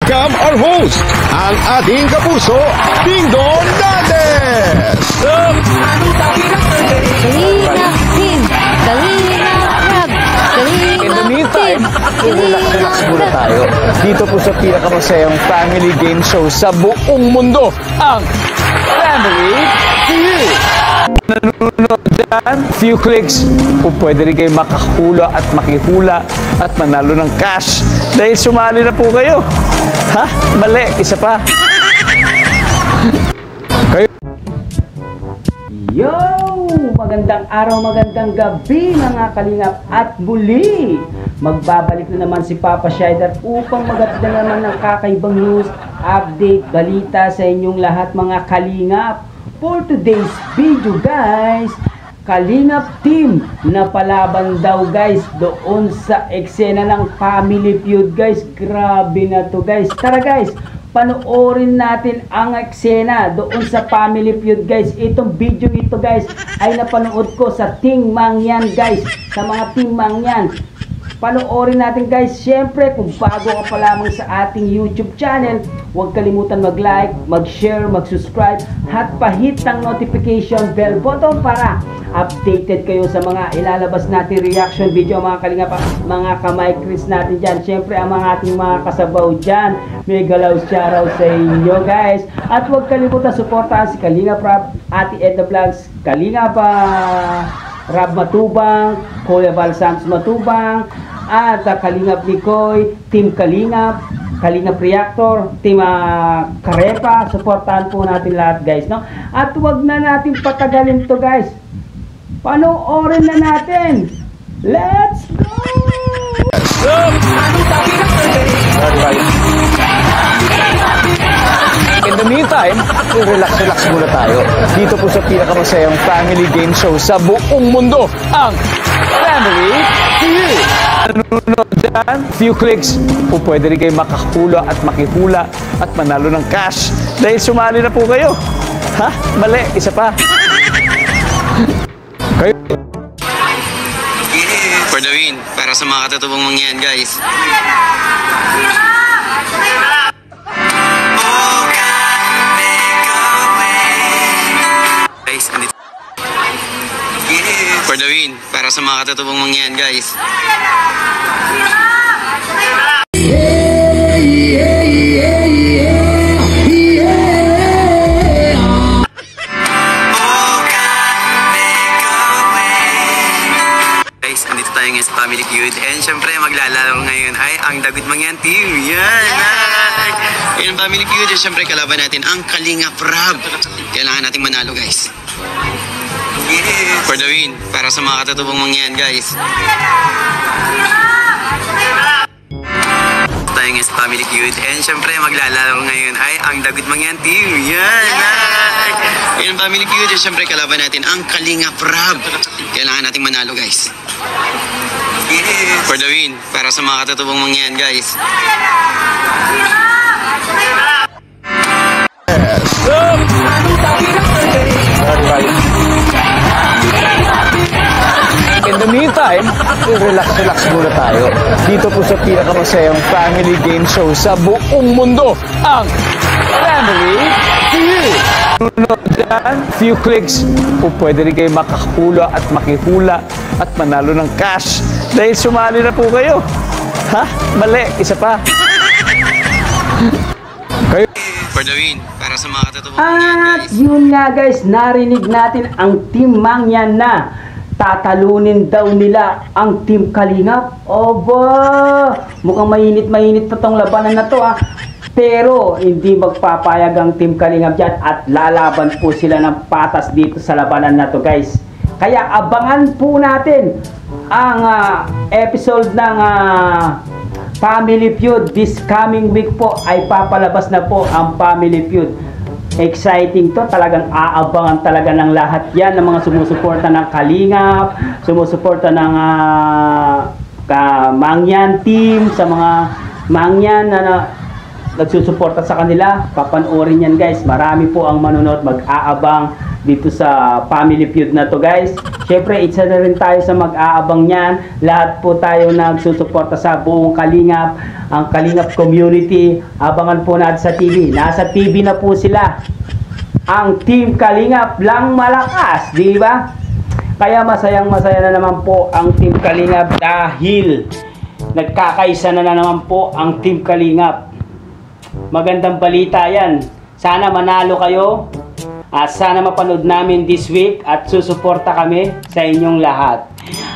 welcome our host, ang ating kapuso, Dingdong Dantes! Kalingap team! Kalingap Rab! In the meantime, Kalingap relax team! muna tayo. Dito po sa pinakamasayang family game show sa buong mundo, ang Family Feud. Nanonood dyan, few clicks, o pwede rin kayo makahula at makihula at manalo ng cash dahil sumali na po kayo. Ha? Mali, isa pa. Yo! Magandang araw, magandang gabi mga kalingap at muli! Magbabalik na naman si Papa Shider upang magatid na naman ng kakaibang news, update, balita sa inyong lahat mga kalingap. For today's video guys, Kalingap team na palaban daw guys doon sa eksena ng Family Feud guys. Grabe na to guys. Tara guys, panoorin natin ang eksena doon sa Family Feud guys. Itong video ito guys ay napanood ko sa Team Mangyan guys. Sa mga Team Mangyan, panoorin natin guys. Syempre kung bago ka pa lamang sa ating YouTube channel, huwag kalimutan mag-like, mag-share, mag-subscribe at pahit ng notification bell button para updated kayo sa mga ilalabas natin reaction video mga kalingap, mga kamay Chris natin dyan. Syempre ang mga ating mga kasabaw dyan, may galaw shoutout sa inyo guys. At huwag kalimutan suportahan si Kalingap Rab, Ate Edna Vlogs, Kalingap Rab Matubang, Kuya Val Santos Matubang, at Kalingap Nikoy, Team Kalingap, Kalingap Reactor, Team Karepa. Suportahan po natin lahat guys, no? At huwag na natin patagalin to guys, panoorin na natin. Let's go! In the meantime, relax muna tayo. Dito po sa pinakamasayang family game show sa buong mundo, ang Family Feud. Nanonood dyan, few clicks, o pwede rin kayo makahula at makihula at manalo ng cash dahil sumali na po kayo. Ha? Mali, isa pa. Kayo. For the win, para sa mga katutubong mangyan guys. Guys, andito. For the win, para sa mga katutubong mangyan guys. Guys, andito tayo ngayon sa Family Feud. And syempre, maglalaro ngayon ay ang Dagot Mangyan team. Yan! Yan ang Family Feud. And syempre, kalaban natin ang Kalingap Rab. Kailangan nating manalo, guys. For the win, para sa mga katutubong mangyan, guys. Tayo ngayon sa Family Feud. And syempre, maglalaro ngayon ay ang Dagot Mangyan team. Yan! Yan ang Family Feud. And syempre, kalaban natin ang Kalingap Rab. Kailangan nating manalo, guys. For the win, para sa mga katutubong mangyan, guys. In the meantime, relax muna tayo. Dito po sa pinakamasayang family game show sa buong mundo, ang Family Feud. Nanonood dyan, few clicks, o pwede rin kayo makahula at makihula at manalo ng cash dahil sumali na po kayo. Ha? Mali, isa pa. Kayo. For the win, para sa mga katutubong mangyan, At guys. yun nga guys, narinig natin ang Team Mangyan na tatalunin daw nila ang Team Kalingap. Oba! Mukhang mainit pa tong labanan na to ha. Pero hindi magpapayag ang Team Kalingap dyan at lalaban po sila ng patas dito sa labanan na to guys. Kaya abangan po natin ang episode ng Family Feud. This coming week po ay papalabas na po ang Family Feud. Exciting to, talagang aabangan talaga ng lahat yan, ng mga sumusuporta ng Kalingap, sumusuporta ng Mangyan team, sa mga Mangyan na nagsusuporta sa kanila, papanoorin yan guys. Marami po ang manonood, mag-aabang dito sa Family Feud na to guys. Syempre, isa na rin tayo sa mag-aabang niyan. Lahat po tayo nagsusuporta sa buong Kalingap, ang Kalingap community. Abangan po natin sa TV. Nasa TV na po sila. Ang Team Kalingap lang malakas, di ba? Kaya masayang-masaya na naman po ang Team Kalingap dahil nagkakaisa na naman po ang Team Kalingap. Magandang balita yan. Sana manalo kayo. At sana mapanood namin this week at susuporta kami sa inyong lahat.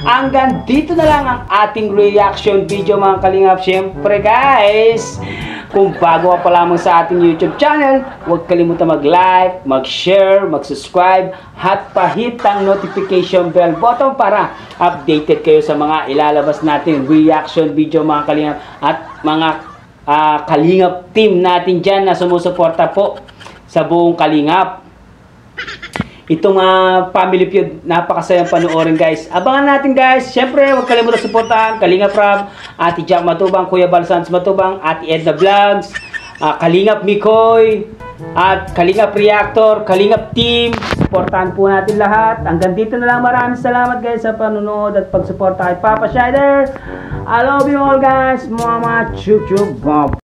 Hanggang dito na lang ang ating reaction video mga Kalingap. Siyempre guys, kung bago ka pa lamang sa ating YouTube channel, huwag kalimutan mag-like, mag-share, mag-subscribe at pahit ang notification bell button para updated kayo sa mga ilalabas natin reaction video mga Kalingap at mga Kalingap team natin dyan na sumusuporta po sa buong Kalingap. Itong Family Feud, napakasayang panoorin guys. Abangan natin guys. Siyempre, huwag kalimutan suportahan Kalingap Rob, Ate Jack Matubang, Kuya Balsans Matubang, Ate Edna Vlogs, Kalingap Mikoy, at Kalingap Reactor, Kalingap Team. Suportahan po natin lahat. Hanggang dito na lang. Maraming salamat guys sa panonood at pagsuporta kay Papa Shider. I love you all guys. Mama chup chup.